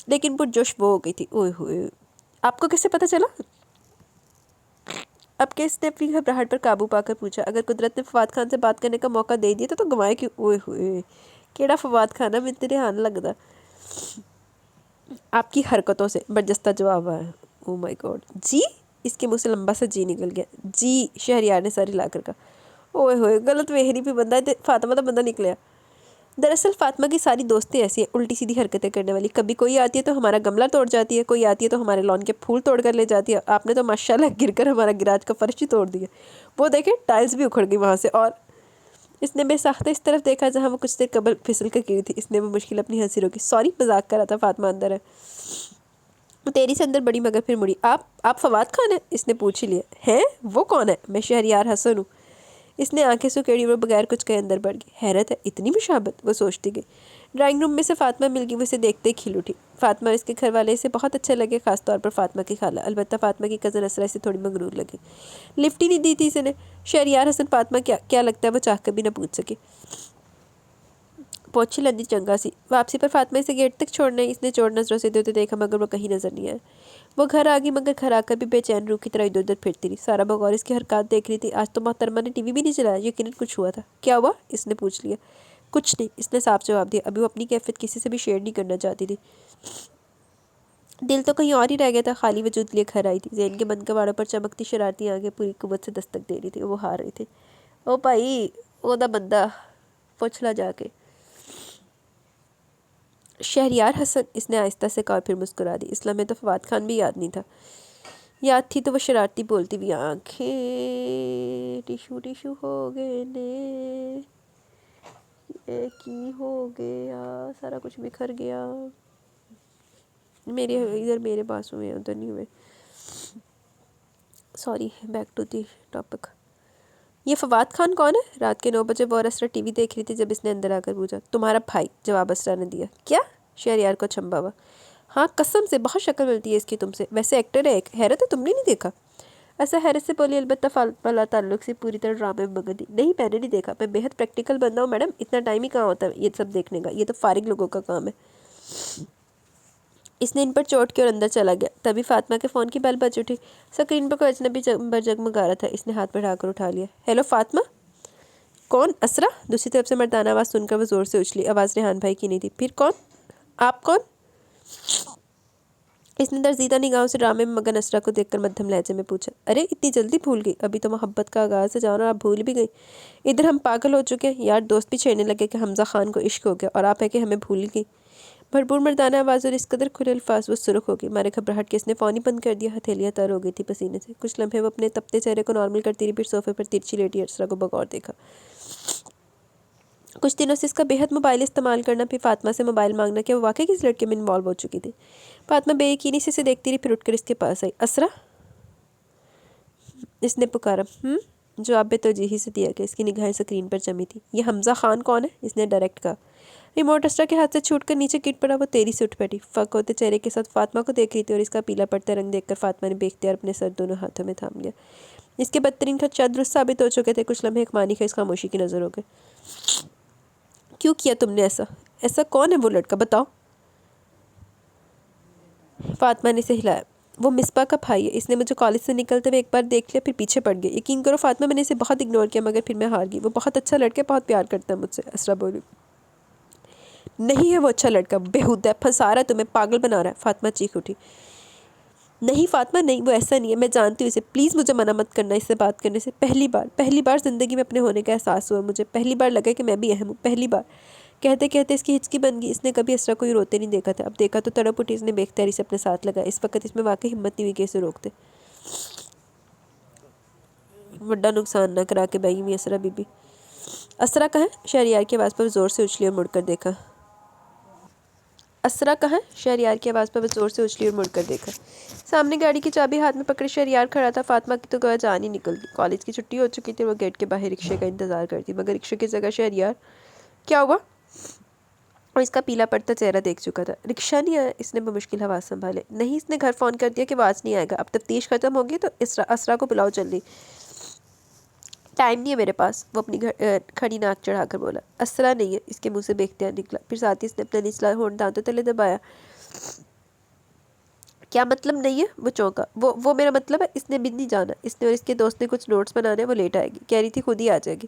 لیکن پرجوش وہ ہو گئی تھی. اوئے ہوئے, آپ کو کیسے پتہ چلا؟ اب کہ اس نے اپنی گھبراہٹ پر قابو پا کر پوچھا. اگر قدرت نے فواد خان سے بات کرنے کا موقع دے دیا تو گنوائے کیوں؟ اوئے ہوئے, کیڑا فواد خان ہے، میں تیرے ہاں لگتا آپ کی حرکتوں سے برجستہ جواب آیا۔ او مائی گاڈ، جی؟ اس کے منہ سے لمبا سا جی نکل گیا۔ جی، شہریار نے سر ہلا کر کہا۔ اوئے ہوئے، غلط وہری پہ بندہ ہے، فاطمہ کا بندہ نکلیا۔ دراصل فاطمہ کی ساری دوستیں ایسی ہیں، الٹی سیدھی حرکتیں کرنے والی۔ کبھی کوئی آتی ہے تو ہمارا گملہ توڑ جاتی ہے، کوئی آتی ہے تو ہمارے لان کے پھول توڑ کر لے جاتی ہے۔ آپ نے تو ماشاءاللہ گر کر ہمارا گراج کا فرش ہی توڑ دیا۔ وہ دیکھیں ٹائلز بھی اکھڑ گئی وہاں سے، اور اس نے بے ساختہ اس طرف دیکھا جہاں وہ کچھ دیر قبل پھسل کر گری تھی۔ اس نے وہ مشکل اپنی ہنسی روکی۔ سوری، مذاق کر رہا تھا، فاطمہ اندر ہے۔ وہ تیری سے اندر بڑی مگر پھر مڑی۔ آپ فواد خان ہیں؟ اس نے پوچھ ہی لیا۔ ہیں؟ وہ کون ہے؟ میں شہریار حسن ہوں۔ اس نے آنکھیں سکیڑی اور بغیر کچھ کہے اندر بڑھ گئی۔ حیرت ہے، اتنی مشابہت، وہ سوچتی گئی۔ ڈرائنگ روم میں سے فاطمہ مل گئی، وہ اسے دیکھتے ہی کھل اٹھی۔ فاطمہ اور اس کے گھر والے اسے بہت اچھے لگے، خاص طور پر فاطمہ کی خالہ۔ البتہ فاطمہ کی کزن اسرا اسے تھوڑی مغرور لگی۔ لفٹ ہی نہیں دی تھی اس نے۔ شہریار حسن فاطمہ کیا لگتا ہے وہ چاہ کر بھی نہ پوچھ سکی۔ پوچھی لندی چنگا سی۔ واپسی پر فاطمہ اسے گیٹ تک چھوڑنے اس نے چور نظروں سے ادھر دیکھا، مگر وہ کہیں نظر نہیں آیا۔ وہ گھر آ گئی، مگر گھر آ کر بھی بے چین روح کی طرح ادھر ادھر پھرتی رہی۔ سارا بغور اس کی حرکات دیکھ رہی تھی۔ آج تو محترمہ نے ٹی وی بھی نہیں چلایا، یقیناً کچھ ہوا تھا۔ کیا ہوا؟ اس نے پوچھ لیا۔ کچھ نہیں، اس نے صاف جواب دیا۔ ابھی وہ اپنی کیفیت کسی سے بھی شیئر نہیں کرنا چاہتی تھی۔ دل تو کہیں اور ہی رہ گیا تھا، خالی وجود لیے گھر آئی تھی۔ ذہن کے بند کواڑوں پر چمکتی شرارتی آنکھیں پوری قوت سے دستک دے رہی تھی۔ وہ ہار رہی تھی۔ او بھائی، او دا بندہ پوچھ لا جا کے۔ شہریار حسن، اس نے آہستہ سے کہا اور پھر مسکرا دی۔ اس لمحے تو فواد خان بھی یاد نہیں تھا۔ یاد تھی تو وہ شرارتی بولتی ہوئی آنکھیں ٹیشو ٹیشو ہو گئے نے، یہ کی ہو گیا، سارا کچھ بکھر گیا، میرے ادھر میرے پاس ہوئے ہیں، ادھر نہیں ہوئے۔ Sorry, back to the topic. یہ فواد خان کون ہے؟ رات کے 9 بجے وہ اور اسرا ٹی وی دیکھ رہی تھی جب اس نے اندر آ کر پوچھا۔ تمہارا بھائی، جواب اسرا نے دیا۔ کیا؟ شہریار کو چھمبا ہوا۔ ہاں قسم سے، بہت شکل ملتی ہے اس کی تم سے، ویسے ایکٹر ہے ایک۔ حیرت ہے تم نے نہیں دیکھا؟ ایسا حیرت سے بولی، البتہ فلا تعلق سے پوری طرح ڈرامے میں مگن تھی۔ نہیں، میں نے نہیں دیکھا، میں بےحد پریکٹیکل بندہ ہوں میڈم، اتنا ٹائم ہی کہاں ہوتا ہے یہ سب دیکھنے کا، یہ تو فارغ لوگوں کا کام ہے۔ اس نے ان پر چوٹ کے اور اندر چلا گیا۔ تبھی فاطمہ کے فون کی بیل بج اٹھی۔ سکرین پر کوئی اجنبی جگمگا رہا تھا۔ اس نے ہاتھ بڑھا کر اٹھا لیا۔ ہیلو فاطمہ؟ کون؟ اسرا؟ دوسری طرف سے مردانہ آواز سن کر وہ زور سے اچھلی۔ آواز ریحان بھائی کی نہیں تھی۔ پھر کون؟ آپ کون؟ اس نے درزیدہ نگاہوں سے ڈرامے میں مگن اسرا کو دیکھ کر مدھم لہجے میں پوچھا۔ ارے اتنی جلدی بھول گئی؟ ابھی تو محبت کا آغاز ہے جان، اور آپ بھول بھی گئی۔ ادھر ہم پاگل ہو چکے ہیں، یار دوست بھی چھیڑنے لگے کہ حمزہ خان کو عشق ہو گیا، اور آپ ہے کہ ہمیں بھول گئی۔ بھرپور مردانہ آواز اور اس قدر کھلے الفاظ، وہ سرخ ہو گئی۔ مارے گھبراہٹ کے اس نے فون ہی بند کر دیا، ہتھیلیاں تر ہو گئی تھی پسینے سے۔ کچھ لمحے وہ اپنے تپتے چہرے کو نارمل کرتی رہی، پھر صوفے پر ترچھی لیٹی اسرا کو بغور دیکھا۔ کچھ دنوں سے اس کا بے حد موبائل استعمال کرنا، پھر فاطمہ سے موبائل مانگنا، کہ وہ واقعی کس لڑکے میں انوالو ہو چکی تھی۔ فاطمہ بے یقینی سے اسے دیکھتی رہی، پھر اٹھ کر اس کے پاس آئی۔ اسرا؟ اس نے پکارا۔ جواب بے توجہی سے دیا کہ اس کی نگاہیں سکرین پر جمی تھی۔ یہ حمزہ خان کون ہے؟ اس نے ڈائریکٹ کہا۔ ریموٹ اسرا کے ہاتھ سے چھوٹ کر نیچے گر پڑا۔ وہ تیزی سے اٹھ بیٹھی، فق ہوتے چہرے کے ساتھ فاطمہ کو دیکھ رہی تھی، اور اس کا پیلا پڑتا رنگ دیکھ کر فاطمہ نے بے اختیار اپنے سر دونوں ہاتھوں میں تھام لیا۔ اس کے بدترین خدشات درست ثابت ہو چکے تھے۔ کچھ لمحے ایک معنی خیز خاموشی کی نظر ہو گئے۔ کیوں کیا تم نے ایسا؟ ایسا کون ہے وہ لڑکا، بتاؤ؟ فاطمہ نے اسے ہلایا۔ وہ مصباح کا بھائی ہے، اس نے مجھے کالج سے نکلتے ہوئے ایک بار دیکھ لیا، پھر پیچھے پڑ گیا۔ یقین کرو فاطمہ، میں نے اسے بہت اگنور کیا، مگر پھر میں ہار گئی۔ وہ بہت اچھا لڑکا ہے، بہت پیار کرتا ہے مجھ سے۔ اسرا بولی۔ نہیں ہے وہ اچھا لڑکا، بےہودہ ہے، پھنسا رہا ہے تمہیں، پاگل بنا رہا ہے۔ فاطمہ چیخ اٹھی۔ نہیں فاطمہ نہیں، وہ ایسا نہیں ہے، میں جانتی ہوں اسے، پلیز مجھے منع مت کرنا اس سے بات کرنے سے۔ پہلی بار زندگی میں اپنے ہونے کا احساس ہوا مجھے، پہلی بار لگا کہ میں بھی اہم ہوں، پہلی بار۔ کہتے کہتے اس کی ہچکی بن گئی۔ اس نے کبھی اسرا کو یہ روتے نہیں دیکھا تھا، اب دیکھا تو تڑپ اٹھی۔ اس نے بے اختیاری سے اپنے ساتھ لگا۔ اس وقت اس میں واقعی ہمت نہیں ہوئی کہ اسے روکتے۔ بڑا نقصان نہ کرا کے بہی ہوئی اسرا بی بی۔ اسرا کہاں ہے؟ شہریار کی آواز پر زور سے اچھلی اور مڑ کر دیکھا۔ اسرا کہاں ہے؟ شہریار کی آواز پر زور سے اچھلی اور مڑ کر دیکھا۔ سامنے گاڑی کی چابی ہاتھ میں پکڑے شہریار کھڑا تھا۔ فاطمہ کی تو گویا جان ہی نکل گئی۔ کالج کی چھٹی ہو چکی تھی، وہ گیٹ کے باہر رکشے کا انتظار کرتی، مگر رکشے کی جگہ شہریار۔ کیا ہوا؟ اور اس کا پیلا پڑتا چہرہ دیکھ چکا تھا۔ رکشہ نہیں آیا؟ اس نے بمشکل حواس سنبھالے۔ نہیں، اس نے گھر فون کر دیا کہ وہ آج نہیں آئے گا۔ اب تفتیش ختم ہوگی تو اسرا کو بلاؤ جلدی، ٹائم نہیں ہے میرے پاس، وہ اپنی کھڑی ناک چڑھا کر بولا۔ اسرا نہیں ہے، اس کے منہ سے بے اختیار نکلا، پھر ساتھ ہی اس نے اپنا نچلا ہونٹ دانتوں تلے دبایا۔ کیا مطلب نہیں ہے؟ وہ چونکا۔ وہ میرا مطلب ہے اس نے بھی نہیں جانا، اس نے اور اس کے دوست نے کچھ نوٹس بنانے ہیں، وہ لیٹ آئے گی، کہہ رہی تھی خود ہی آ جائے گی۔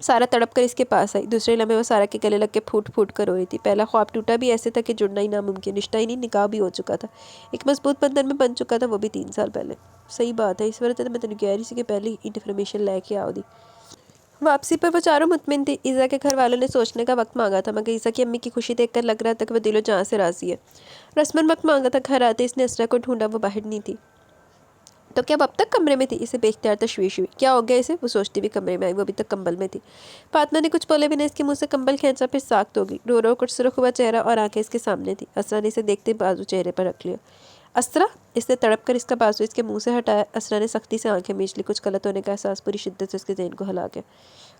سارا تڑپ کر اس کے پاس آئی. دوسرے لمحے وہ سارا کے گلے لگ کے پھوٹ پھوٹ کر رو رہی تھی. پہلا خواب ٹوٹا بھی ایسے تھا کہ جڑنا ہی ناممکن. رشتہ ہی نہیں، نکاح بھی ہو چکا تھا، ایک مضبوط بندھن میں بن چکا تھا، وہ بھی 3 سال پہلے. صحیح بات ہے، اس وجہ سے میں تینوں کہہ رہی سی کہ پہلے انفارمیشن لے کے آؤ دی. واپسی پر وہ چاروں مطمئن تھی. ایزا کے گھر والوں نے سوچنے کا وقت مانگا تھا، مگر ایزا کی امی کی خوشی دیکھ کر لگ رہا تھا کہ وہ دل و جان سے راضی ہے. رسماً وقت مانگا تھا. گھر آتے اس نے اسرا کو ڈھونڈا، وہ باہر نہیں تھی. تو کیا اب تک کمرے میں تھی؟ اسے بے اختیار تشویش ہوئی. کیا ہو گیا اسے؟ وہ سوچتی بھی کمرے میں آئی. وہ ابھی تک کمبل میں تھی. فاطمہ نے کچھ بولے بنا اس کے منہ سے کمبل کھینچا، پھر ساخت ہو گئی. رو رو کر سرخ ہوا چہرہ اور آنکھیں اس کے سامنے تھی. اسرا نے اسے دیکھتے بازو چہرے پر رکھ لیا. اسرا! اس نے تڑپ کر اس کا بازو اس کے منہ سے ہٹایا. اسرا نے سختی سے آنکھیں میچ لی. کچھ غلط ہونے کا احساس پوری شدت سے اس کے ذہن کو ہلا گیا.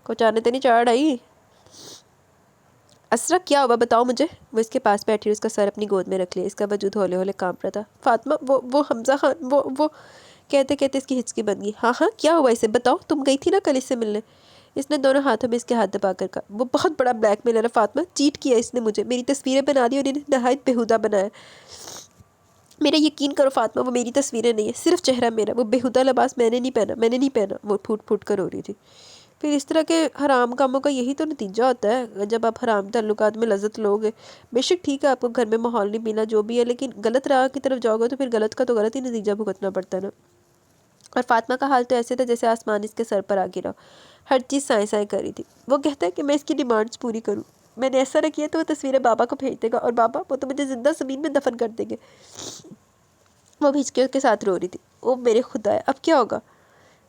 کچھ آنے تو نہیں چڑھ رہی؟ اسرا کیا ہوا بتاؤ مجھے. وہ اس کے پاس بیٹھی اور اس کا سر اپنی گود میں رکھ لیا. اس کا وجود ہولے ہولے کانپ رہا تھا. فاطمہ، وہ حمزہ خان، وہ کہتے کہتے اس کی ہچکی بن گئی. ہاں ہاں کیا ہوا اسے بتاؤ، تم گئی تھی نا کل اس سے ملنے. اس نے دونوں ہاتھوں میں اس کے ہاتھ دبا کر کہا. وہ بہت بڑا بلیک میلر ہے فاطمہ، چیٹ کیا اس نے مجھے، میری تصویریں بنا دی اور انہیں نہایت بےہودہ بنایا. میرا یقین کرو فاطمہ، وہ میری تصویریں نہیں ہیں، صرف چہرہ میرا. وہ بےہودہ لباس میں نے نہیں پہنا. وہ پھوٹ پھوٹ کر رو رہی تھی. پھر اس طرح کے حرام کاموں کا یہی تو نتیجہ ہوتا ہے جب آپ حرام تعلقات میں لذت لوگے. بے شک ٹھیک ہے آپ کو گھر میں ماحول نہیں ملا جو بھی ہے، لیکن غلط راہ کی طرف جاؤ گے تو پھر غلط کا تو غلط ہی نتیجہ بھگتنا پڑتا ہے نا. اور فاطمہ کا حال تو ایسے تھا جیسے آسمان اس کے سر پر آ گرا. ہر چیز سائیں سائیں کر رہی تھی. وہ کہتا ہے کہ میں اس کی ڈیمانڈز پوری کروں. میں نے ایسا نہ کیا تو وہ تصویریں بابا کو بھیج دے گا، اور بابا وہ تو مجھے زندہ زمین میں دفن کر دیں گے. وہ بھیچکے کے ساتھ رو رہی تھی. او میرے خدایا، اب کیا ہوگا؟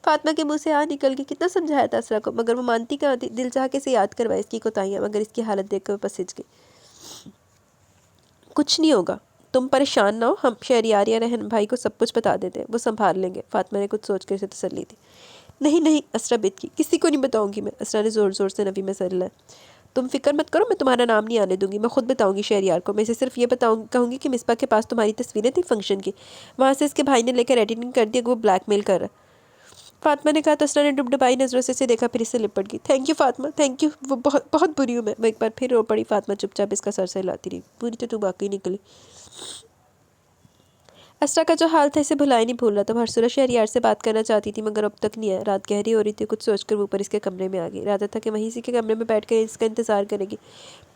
فاطمہ کے منہ سے نکل گئی. کتنا سمجھایا تھا اسرا کو، مگر وہ مانتی کہاں تھی. دل چاہ کے اسے یاد کروائے اس کی کوتاہیاں، مگر اس کی حالت دیکھ کر وہ پسج گئی. کچھ نہیں ہوگا، تم پریشان نہ ہو، ہم شہریار یا رہن بھائی کو سب کچھ بتا دیتے ہیں، وہ سنبھال لیں گے. فاطمہ نے کچھ سوچ کر اسے تسلی دی. نہیں نہیں، اسرا بت کی، کسی کو نہیں بتاؤں گی میں. اسرا نے زور زور سے نفی میں سر ہلایا. تم فکر مت کرو، میں تمہارا نام نہیں آنے دوں گی. میں خود بتاؤں گی شہریار کو. میں اسے صرف یہ کہوں گی کہ مصباح کے پاس تمہاری تصویریں تھیں فنکشن کی، وہاں سے اس کے بھائی نے لے کر ایڈیٹنگ کر دی کہ وہ بلیک میل کر رہا ہے. فاطمہ نے کہا تو اسرا نے ڈبڈبائی نظروں سے اسے دیکھا، پھر اس سے لپٹ گئی. Thank you Fatima, thank you. وہ بہت بہت بری ہوں میں. وہ ایک بار پھر رو پڑی. فاطمہ چپ چاپ اس کا سر سے ہلاتی رہی. پوری تو باقی نکلی. اسرا کا جو حال تھا اسے بھلا ہی نہیں بھول رہا تھا. وہ ہر صورت شہریار سے بات کرنا چاہتی تھی، مگر اب تک نہیں آیا. رات گہری ہو رہی تھی. کچھ سوچ کر وہ اوپر اس کے کمرے میں آ گئی. ارادہ تھا کہ وہیں اسی کے کمرے میں بیٹھ کر اس کا انتظار کرے گی.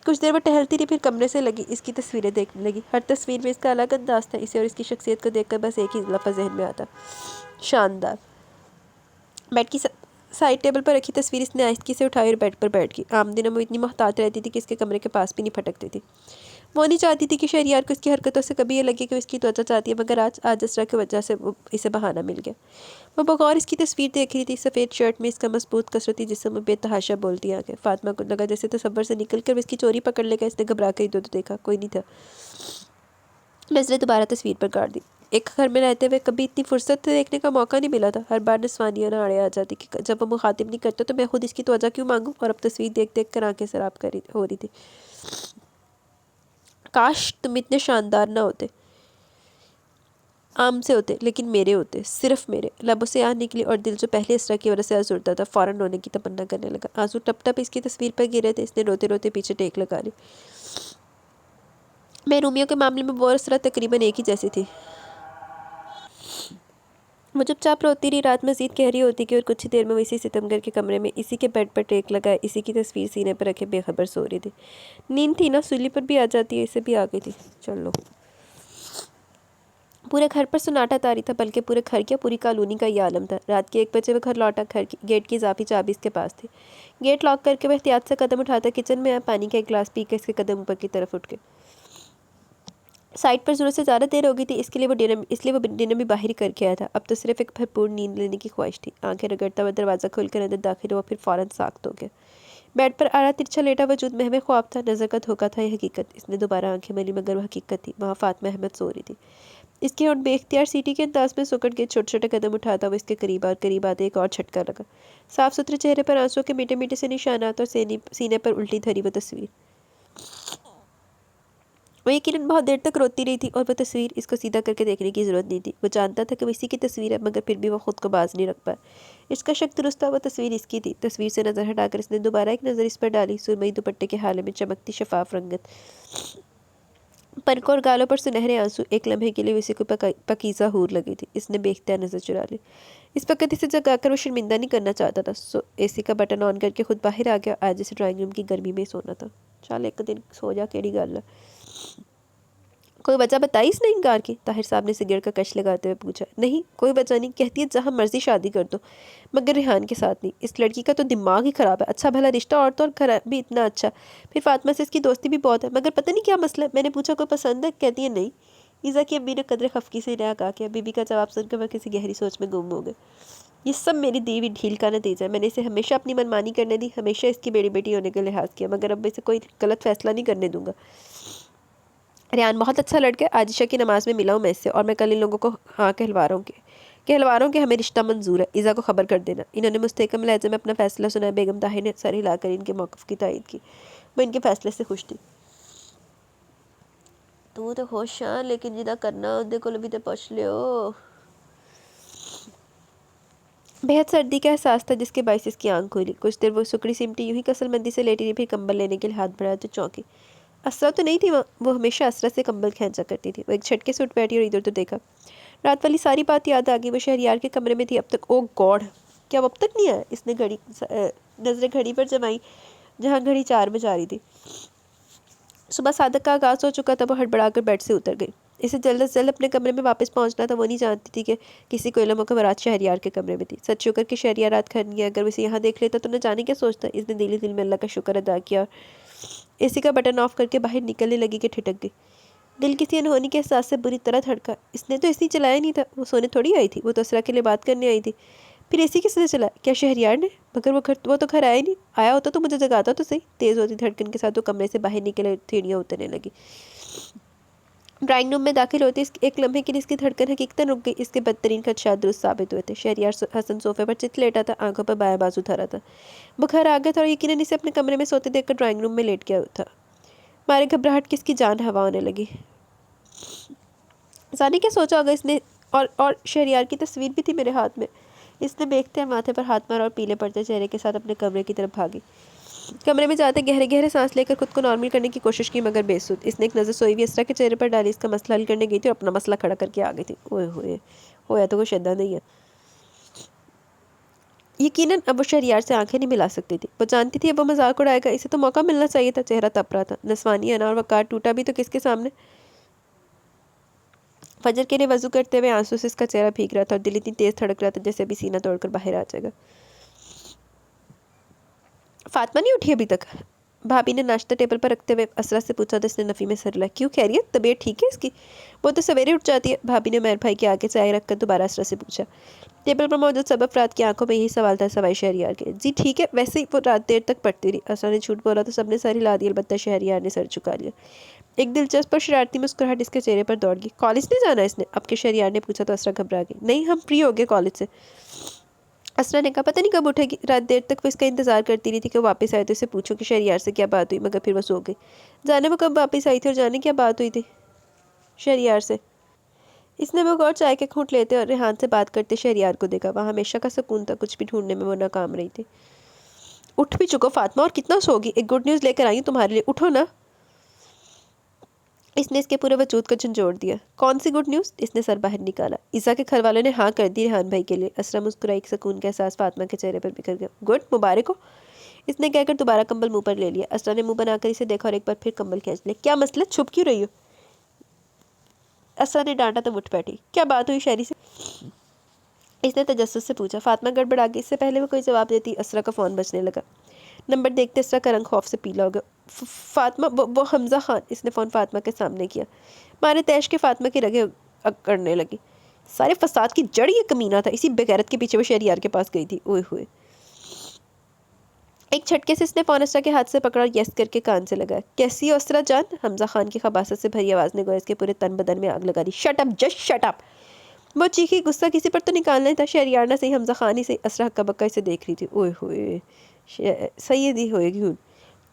کچھ دیر وہ ٹہلتی رہی، پھر کمرے سے لگی اس کی تصویریں دیکھنے لگی. ہر تصویر میں اس کا الگ انداز تھا. اسے اور اس کی شخصیت کو دیکھ کر بس ایک ہی لفظ ذہن میں آتا: شاندار. بیڈ کی سائڈ ٹیبل پر رکھی تصویر اس نے آہستگی سے اٹھائی اور بیڈ پر بیٹھ گئی. عام دنوں میں اتنی محتاط رہتی تھی کہ اس کے کمرے کے پاس بھی نہیں پھٹکتی تھی. وہ نہیں چاہتی تھی کہ شہریار کو اس کی حرکتوں سے کبھی یہ لگے کہ وہ اس کی توجہ چاہتی ہے، مگر آج اسرا کی وجہ سے اسے بہانہ مل گیا. وہ بغور اس کی تصویر دیکھ رہی تھی. سفید شرٹ میں اس کا مضبوط کثرتی جسم میں بے تحاشا بولتی آنکھیں. فاطمہ کو لگا جیسے تصور سے نکل کر وہ اس کی چوری پکڑ لے گا. اس نے گھبرا کر ادھر دیکھا، کوئی نہیں تھا. نظریں دوبارہ تصویر پر گاڑ دی. ایک گھر میں رہتے ہوئے کبھی اتنی فرصت دیکھنے کا موقع نہیں ملا تھا. ہر بار نسوانیاں نہ آڑے آ جاتی کہ جب وہ مخاطب نہیں کرتا تو میں خود اس کی توجہ کیوں مانگوں. اور اب تصویر دیکھ دیکھ کر آنکھیں سراب ہو رہی تھی. کاش تم اتنے شاندار نہ ہوتے، عام سے ہوتے، لیکن میرے ہوتے، صرف میرے. لبوں سے نکلی اور دل جو پہلے اسرا کی وجہ سے ازرتا تھا فوراً رونے کی تمنا کرنے لگا. آنسو ٹپ ٹپ اس کی تصویر پر گرے تھے. اس نے روتے روتے پیچھے ٹیک لگا لی. میں رومیوں کے معاملے میں وہ اور اسرا تقریباً ایک ہی جیسی تھی. وہ چپ چاپ روتی رہی. رات مزید گہری ہوتی گئی اور کچھ ہی دیر میں وہ اسی ستمگر کے کمرے میں اسی کے بیڈ پر ٹیک لگائے اسی کی تصویر سینے پر رکھے بے خبر سو رہی تھی. نیند تھی نا، سولی پر بھی آ جاتی ہے، اسے بھی آ گئی تھی. چلو. پورے گھر پر سناٹا طاری تھا، بلکہ پورے گھر کیا پوری کالونی کا یہ عالم تھا. رات کے 1 بجے وہ گھر لوٹا. گیٹ کی اضافی چابی اس کے پاس تھی. گیٹ لاک کر کے وہ احتیاط سے قدم اٹھاتا کچن میں آیا. پانی کا ایک گلاس پی کے اس کے قدم اوپر کی طرف اٹھ گئے. سائٹ پر ضرورت سے زیادہ دیر ہو گئی تھی، اس لیے وہ ڈنر بھی باہر ہی کر کے آیا تھا. اب تو صرف ایک بھرپور نیند لینے کی خواہش تھی. آنکھیں رگڑتا ہوا دروازہ کھول کر اندر داخل ہوا، پھر فوراً ساخت ہو گیا. بیڈ پر آڑا ترچھا لیٹا وجود محو خواب تھا. نظر کا دھوکہ تھا یہ حقیقت. اس نے دوبارہ آنکھیں ملی، مگر وہ حقیقت تھی. وہاں فاطمہ احمد سو رہی تھی. اس کے ہونٹ بے اختیار سیٹی کے انداز میں سکڑ گئے. چھوٹے چھوٹے قدم اٹھاتا وہ اس کے قریب آتے ایک اور جھٹکا لگا. صاف ستھرے چہرے پر آنسوں کے میٹھے میٹھے سے نشانات اور سینے پر الٹی دھری وہ تصویر. وہ یقیناً بہت دیر تک روتی رہی تھی، اور وہ تصویر اس کو سیدھا کر کے دیکھنے کی ضرورت نہیں تھی. وہ جانتا تھا کہ وہ اسی کی تصویر ہے، مگر پھر بھی وہ خود کو باز نہیں رکھ پایا. اس کا شک درست تھا، وہ تصویر اس کی تھی. تصویر سے نظر ہٹا کر اس نے دوبارہ ایک نظر اس پر ڈالی. سرمئی دوپٹے کے حالے میں چمکتی شفاف رنگت پلکوں اور گالوں پر سنہرے آنسو ایک لمحے کے لیے اسی کو پکیزہ ہور لگی تھی۔ اس نے بے اختیار نظر چرا لی۔ اس وقت اسے جگا کر وہ شرمندہ نہیں کرنا چاہتا تھا، سو اے سی کا بٹن آن کر کے خود باہر آ گیا۔ آج اسے ڈرائنگ روم کی گرمی میں سونا تھا۔ چل ایک دن سو جا، کیڑی گل ہے۔ کوئی وجہ بتائی اس نے انکار کی؟ طاہر صاحب نے سگریٹ کا کش لگاتے ہوئے پوچھا۔ نہیں کوئی وجہ نہیں، کہتی ہے جہاں مرضی شادی کر دو، مگر ریحان کے ساتھ نہیں۔ اس لڑکی کا تو دماغ ہی خراب ہے، اچھا بھلا رشتہ اور تو اور گھر بھی اتنا اچھا، پھر فاطمہ سے اس کی دوستی بھی بہت ہے، مگر پتہ نہیں کیا مسئلہ ہے۔ میں نے پوچھا کوئی پسند ہے؟ کہتی ہے نہیں۔ ایزا کی امی نے قدرے خفگی سے انہیں کہا کہ بی بی کا جواب سن کر وہ کسی گہری سوچ میں گم ہو گئے۔ یہ سب میری دی ہوئی ڈھیل کا نتیجہ ہے۔ میں نے اسے ہمیشہ اپنی منمانی کرنے دی، ہمیشہ اس کی بیٹی بیٹی ہونے کا لحاظ کیا، مگر اب اسے کوئی غلط فیصلہ نہیں کرنے دوں گا۔ ریحان بہت اچھا لڑکا ہے، آج عشاء کی نماز میں ملا ہوں میں اس سے، اور میں کل ان لوگوں کو ہاں کہلواروں کے ہمیں رشتہ منظور ہے، ایزا کو خبر کر دینا۔ انہوں نے مستحکم لہجے میں اپنا فیصلہ سنایا۔ بیگم طاہر نے سر ہلا کر ان کے موقف کی تائید کی۔ وہ ان کے فیصلے سے خوش تھی۔ تو خوش ہاں، لیکن جدہ کرنا اندے کو بھی تو پوچھ لیو۔ بہت سردی کا احساس تھا جس کے باعث اس کی آنکھ کھلی۔ کچھ دیر وہ سکڑی سمٹی یوں ہی کسل مندی سے لیٹی رہی، پھر کمبل لینے کے لیے ہاتھ بڑھایا تو چونکی۔ اسرا تو نہیں تھی وہاں، وہ ہمیشہ اسرا سے کمبل کھینچا کرتی تھی۔ وہ ایک جھٹکے سے اٹھ بیٹھی اور ادھر تو دیکھا۔ رات والی ساری بات یاد آ گئی۔ وہ شہریار کے کمرے میں تھی اب تک۔ او گاڈ، کیا وہ اب تک نہیں آیا؟ اس نے نظریں گھڑی پر جمائی جہاں گھڑی 4 بجا رہی تھی۔ صبح صادق کا آغاز ہو چکا تھا۔ وہ ہڑبڑا کر بیڈ سے اتر گئی۔ اسے جلد از جلد اپنے کمرے میں واپس پہنچنا تھا۔ وہ نہیں جانتی تھی کہ کسی کو علم ہو کہ وہ رات شہریار کے کمرے میں تھی۔ سچ شکر کہ شہریار رات گھر نہیں ہے، اگر وہ اسے یہاں دیکھ لیتا تو نہ جانے کیا سوچتا۔ اس نے دل میں اللہ کا شکر ادا کیا اور اے سی کا بٹن آف کر کے باہر نکلنے لگی کہ ٹھٹک گئی۔ دل کسی انہونی کے احساس سے بری طرح دھڑکا۔ اس نے تو اے سی چلایا نہیں تھا، وہ سونے تھوڑی آئی تھی، وہ تو اسرا کے لیے بات کرنے آئی تھی۔ پھر اے سی کس نے چلایا؟ کیا شہریار نے؟ مگر وہ تو گھر آیا نہیں۔ آیا ہوتا تو مجھے جگاتا تو صحیح۔ تیز ہوتی دھڑکن کے ساتھ وہ کمرے سے باہر نکلے، سیڑھیاں اترنے لگی۔ ڈرائنگ روم میں داخل ہوتے ایک لمحے کے لیے اس کی دھڑکن حقیقتاً رک گئی۔ اس کے بدترین خدشات درست ثابت ہوئے تھے۔ شہریار حسن صوفے پر چت لیٹا تھا، آنکھوں پر بایاں بازو دھرا تھا۔ وہ گھر آ گیا تھا اور یقیناً اسے اپنے کمرے میں سوتے دیکھ کر ڈرائنگ روم میں لیٹ گیا تھا۔ مارے گھبراہٹ کی اس کی جان ہوا ہونے لگی۔ جانے کیا سوچا ہوگا اس نے، اور شہریار کی تصویر بھی تھی میرے ہاتھ میں۔ اس نے بے اختیار ماتھے پر ہاتھ مارا اور پیلے پڑتے چہرے کے ساتھ اپنے کمرے کی طرف بھاگی۔ کمرے میں جاتے گہرے گہرے سانس لے کر خود کو نارمل کرنے کی کوشش کی، مگر بے سود۔ اس نے ایک نظر سوئی ہوئی اسرا کے چہرے پر ڈالی۔ اس کا مسئلہ حل کرنے گئی تھی اور اپنا مسئلہ کھڑا کر کے آ گئی تھی۔ اوئے ہوئے، ہویا تو کوئی شدہ نہیں ہے۔ یقیناً اب وہ شہریار سے آنکھیں نہیں ملا سکتی تھی۔ وہ جانتی تھی اب وہ مذاق اڑائے گا، اسے تو موقع ملنا چاہیے تھا۔ چہرہ تپ رہا تھا، نسوانی انا اور وقار ٹوٹا بھی تو کس کے سامنے؟ فجر کے لیے وضو کرتے ہوئے آنسو سے اس کا چہرہ بھیگ رہا تھا اور دل اتنی تیز دھڑک رہا تھا جیسے ابھی سینہ توڑ کر باہر آ جائے گا۔ فاطمہ نہیں اٹھی ابھی تک؟ بھابھی نے ناشتہ ٹیبل پر رکھتے ہوئے اسرا سے پوچھا تو اس نے نفی میں سر ہلایا۔ کیوں، خیریت؟ طبیعت ٹھیک ہے اس کی؟ وہ تو سویرے اٹھ جاتی ہے، بھابھی نے مہر بھائی کے آگے چائے رکھ کر دوبارہ اسرا سے پوچھا۔ ٹیبل پر موجود سب افراد کی آنکھوں میں یہی سوال تھا سوائے شہریار کے۔ جی ٹھیک ہے، ویسے ہی وہ رات دیر تک پڑھتی رہی۔ اسرا نے جھوٹ بولا تو سب نے سر ہلا دیا، البتہ شہریار نے سر جھکا لیا۔ ایک دلچسپ اور شرارتی مسکراہٹ اس کے چہرے پر دوڑ گئی۔ کالج نہیں جانا اس نے اب کے شہریار نے پوچھا تو اسرا گھبرا گئی۔ نہیں، ہم فری ہو گئے کالج سے۔ اسرا نے کہا پتہ نہیں کب اٹھے گی۔ رات دیر تک وہ اس کا انتظار کرتی رہی تھی کہ وہ واپس آئے تو اسے پوچھو کہ شہریار سے کیا بات ہوئی، مگر پھر وہ سو گئی۔ جانے وہ کب واپس آئی تھی اور جانے کیا بات ہوئی تھی شہریار سے؟ اس نے وہ اور چائے کے گھونٹ لیتے اور ریحان سے بات کرتے شہریار کو دیکھا۔ وہاں ہمیشہ کا سکون تھا، کچھ بھی ڈھونڈنے میں وہ ناکام رہی تھی۔ اٹھ بھی چکو فاطمہ، اور کتنا سوگی؟ ایک گڈ نیوز لے کر آئی ہوں تمہارے لیے، اٹھو نا۔ اس نے اس کے پورے وجود کا جھنجھوڑ دیا۔ کون سی گڈ نیوز؟ اس نے سر باہر نکالا۔ ایزا کے گھر والوں نے ہاں کر دی ریحان بھائی کے لیے۔ اسرا مسکرائی، ایک سکون کا احساس فاطمہ کے چہرے پر بکھر گیا۔ گڈ، مبارک ہو، اس نے کہہ کر دوبارہ کمبل منہ پر لے لیا۔ اسرا نے منہ بنا کر اسے دیکھا اور ایک بار پھر کمبل کھینچ لیا۔ کیا مسئلہ، چھپ کیوں رہی ہو؟ اسرا نے ڈانٹا تو اٹھ بیٹھی۔ کیا بات ہوئی شہری سے؟ اس نے تجسس سے پوچھا۔ فاطمہ گڑبڑا گئی۔ اس سے پہلے وہ کوئی جواب دیتی اسرا کا فون بجنے لگا۔ نمبر دیکھتے اسرا کا رنگ خوف سے پیلا ہو گیا۔ فاطمہ، وہ حمزہ خان۔ اس نے فون فاطمہ کے سامنے کیا۔ مارے تیش کے فاطمہ کی رگیں اکڑنے لگی۔ سارے فساد کی جڑ یہ کمینہ تھا، اسی بغیرت کے پیچھے وہ شہریار کے پاس گئی تھی۔ اوئے ہوئے، ایک جھٹکے سے اس نے فون اسرا کے ہاتھ سے پکڑا اور یس کر کے کان سے لگایا۔ کیسی ہو اسرا جان؟ حمزہ خان کی خباثت سے بھری آواز نے گویا اس کے پورے تن بدن میں آگ لگا دی۔ Shut up, just shut up! وہ چیخی۔ غصہ کسی پر تو نکالنا ہی تھا، شہریار نہ صحیح حمزہ خان ہی صحیح۔ اسرا ہکا بکا اسے دیکھ رہی تھی۔ اوئے ہوئے، سیدی ہوئے گی ہوں۔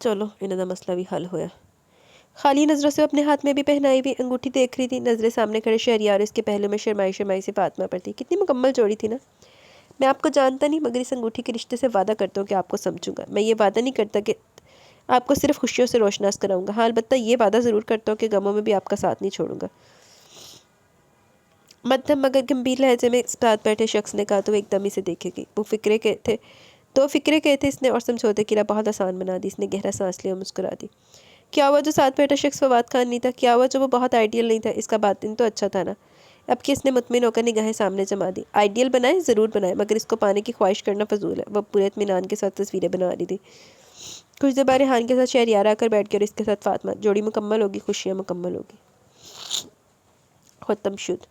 چلو انہوں کا مسئلہ بھی حل ہویا۔ خالی نظروں سے اپنے ہاتھ میں بھی پہنائی بھی انگوٹھی دیکھ رہی تھی، نظریں سامنے کھڑے شہریار اس کے پہلو میں شرمائی سے فاطمہ پر تھی۔ کتنی مکمل جوڑی تھی نا۔ میں آپ کو جانتا نہیں، مگر اس انگوٹھی کے رشتے سے وعدہ کرتا ہوں کہ آپ کو سمجھوں گا۔ میں یہ وعدہ نہیں کرتا کہ آپ کو صرف خوشیوں سے روشناس کراؤں گا، ہاں البتہ یہ وعدہ ضرور کرتا ہوں کہ غموں میں بھی آپ کا ساتھ نہیں چھوڑوں گا۔ مدھم مگر گمبھیر لہجے میں اس ساتھ بیٹھے شخص نے کہا تو وہ ایک دم اسے دیکھے گی۔ وہ فکرے کے تھے اس نے، اور سمجھوتے کی راہ بہت آسان بنا دی۔ اس نے گہرا سانس لیا اور مسکرا دی۔ کیا ہوا جو ساتھ بیٹھا شخص فواد خان نہیں تھا؟ کیا ہوا جو وہ بہت آئیڈیل نہیں تھا؟ اس کا باطن تو اچھا تھا نا؟ اب کہ اس نے مطمئن ہو کر نگاہیں سامنے جما دی۔ آئیڈیل بنائے، ضرور بنائے، مگر اس کو پانے کی خواہش کرنا فضول ہے۔ وہ پورے اطمینان کے ساتھ تصویریں بنا رہی تھی۔ کچھ دیر بعد ریحان کے ساتھ شہریار آ کر بیٹھ گیا اور اس کے ساتھ فاطمہ۔ جوڑی مکمل ہوگی، خوشیاں مکمل ہوگی۔ ختم شد۔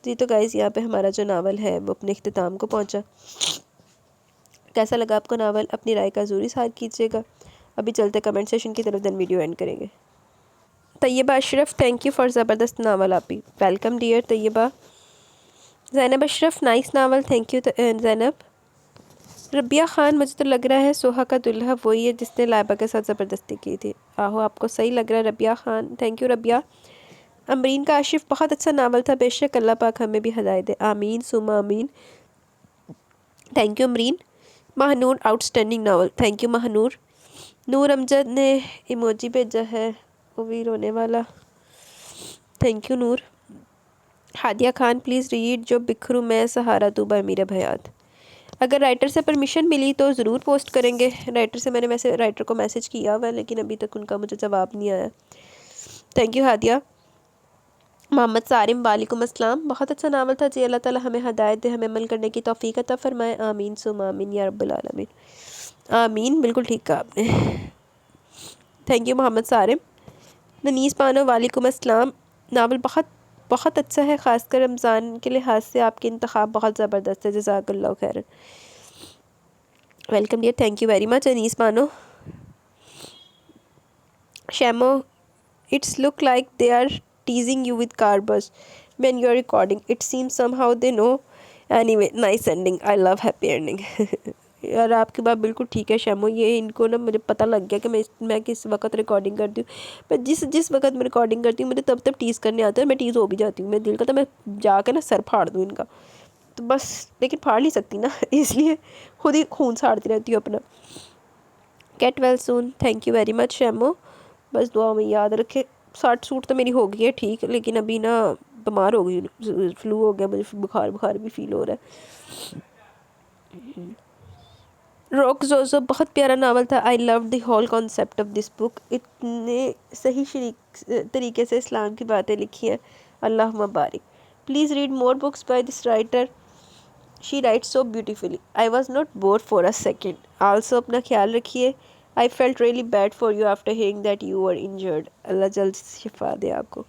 جی تو گائز یہاں پہ ہمارا جو ناول ہے وہ اپنے اختتام کو پہنچا۔ کیسا لگا آپ کو ناول؟ اپنی رائے کا ضرور اظہار کیجیے گا۔ ابھی چلتے کمنٹ سیشن کی طرف، دین ویڈیو اینڈ کریں گے۔ Tayyaba Ashraf, thank you for زبردست ناول آپ ہی۔ Welcome dear Tayyaba. Zainab Ashraf, nice novel, thank you Zainab. Rabia Khan, مجھے تو لگ رہا ہے سوہا کا دلہا وہی ہے جس نے لائبہ کے ساتھ زبردستی کی تھی۔ آہو آپ کو صحیح لگ رہا ہے ربیہ خان، تھینک یو ربیہ۔ امرین کاشف، بہت اچھا ناول تھا، بے شک اللہ پاک ہمیں بھی ہدایت دے، آمین ثم آمین۔ Thank you Amreen. Mahnoor, outstanding novel, thank you Mahnoor. Noor Amjad نے ایموجی بھیجا ہے وہ بھی رونے والا، thank you Noor. Hadia Khan, please read جو بکھروں میں سہارا تو بائی میرا بھیات۔ اگر رائٹر سے پرمیشن ملی تو ضرور پوسٹ کریں گے۔ رائٹر سے میں نے ویسے رائٹر کو میسج کیا ہوا ہے لیکن ابھی تک ان کا مجھے جواب نہیں آیا۔ Thank you Hadia. محمد سارم، وعلیکم السلام، بہت اچھا ناول تھا جی، اللہ تعالی ہمیں ہدایت دے، ہمیں عمل کرنے کی توفیق عطا فرمائے، آمین ثم آمین یا رب العالمین۔ آمین، بالکل ٹھیک کہا آپ نے۔ تھینک یو محمد سارم۔ ننیس بانو، وعلیکم السلام، ناول بہت اچھا ہے، خاص کر رمضان کے لحاظ سے آپ کے انتخاب بہت زبردست ہے، جزاک اللہ خیرا۔ Welcome dear, thank you very much Anees Bano. Shimo, it's look like they are teasing you with car bus when you're recording. It seems somehow they know. Anyway, nice ending. I love happy ending. یار آپ کی بات بالکل ٹھیک ہے شیمو، یہ ان کو نا مجھے پتہ لگ گیا کہ میں کس وقت ریکارڈنگ کرتی ہوں، میں جس وقت میں ریکارڈنگ کرتی ہوں مجھے تب ٹیز کرنے آتے ہیں، میں ٹیز ہو بھی جاتی ہوں، میں دل کرتا میں جا کے نا سر پھاڑ دوں ان کا، تو بس لیکن پھاڑ نہیں سکتی نا، اس لیے خود ہی خون ساڑتی رہتی ہوں اپنا۔ Get well soon, thank you very much Shimo, بس دعا میں یاد رکھے۔ سوٹ تو میری ہو گئی ہے ٹھیک، لیکن ابھی نا بیمار ہو گئی، فلو ہو گیا مجھے، بخار بھی فیل ہو رہا ہے۔ روک زوزو، بہت پیارا ناول تھا، I love the whole concept of this book, اتنے صحیح طریقے سے اسلام کی باتیں لکھی ہیں، اللہم بارک۔ Please read more books by this writer, she right so beautifully, I was not board for a second, also اپنا خیال رکھیے، I felt really bad for you after hearing that you were injured. اللہ جلد شفا دے آپ کو،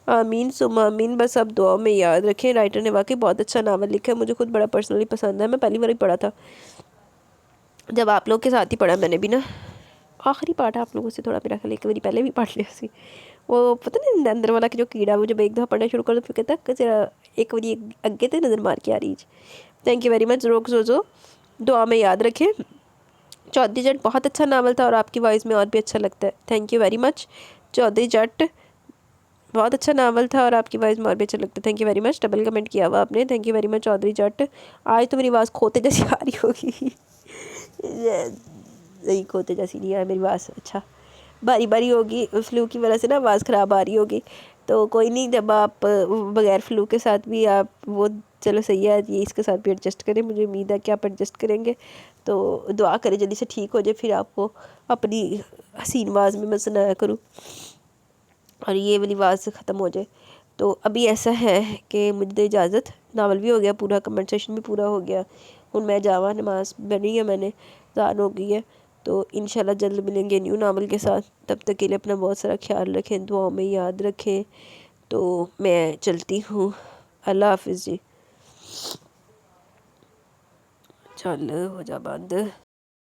آمین ثم آمین۔ بس اب دعا میں یاد رکھیں، رائٹر نے واقعی بہت اچھا ناول لکھا ہے، مجھے خود بڑا پرسنلی پسند ہے، میں پہلی بار ہی پڑھا تھا، جب آپ لوگ کے ساتھ ہی پڑھا میں نے بھی نا، آخری پارٹ آپ لوگوں سے تھوڑا میرا خیال ایک باری پہلے بھی پڑھ لیا سی، وہ پتہ نہیں اندر والا کہ جو کیڑا وہ جب ایک دفعہ پڑھنا شروع کر دو پھر کہتا ہے کہ ایک باری اگے تے نظر مار کے آ رہی۔ تھینک یو ویری مچ روک زوزو، دعا میں یاد رکھیں۔ چودھری جٹ بہت اچھا ناول تھا اور آپ کی وائس میں اور بھی اچھا لگتا ہے، thank you very much Chaudhry Jatt, بہت اچھا ناول تھا اور آپ کی وائس میں اور بھی اچھا لگتا ہے، thank you very much, double comment کیا ہوا آپ نے، thank you very much Chaudhry Jatt. آج تو میری آواز کھوتے جیسی آ رہی ہوگی، نہیں کھوتے جیسی نہیں ہے میری آواز، اچھا باری ہوگی، فلو کی وجہ سے نا آواز خراب آ رہی ہوگی، تو کوئی نہیں، جب آپ بغیر فلو کے ساتھ بھی آپ وہ چلو صحیح ہے، یہ اس کے ساتھ بھی ایڈجسٹ کریں، مجھے امید ہے کہ آپ ایڈجسٹ کریں گے، تو دعا کریں جلدی سے ٹھیک ہو جائے، پھر آپ کو اپنی حسین آواز میں سنایا کروں اور یہ والی آواز ختم ہو جائے۔ تو ابھی ایسا ہے کہ مجھے دے اجازت، ناول بھی ہو گیا پورا، کمنٹ سیشن بھی پورا ہو گیا، ہوں میں جاوا، نماز بنی ہے میں نے، اذان ہو گئی ہے، تو انشاءاللہ جلد ملیں گے نیو ناول کے ساتھ، تب تک کے لیے اپنا بہت سارا خیال رکھیں، دعاؤں میں یاد رکھیں، تو میں چلتی ہوں، اللہ حافظ جی، چل ہو جا بند۔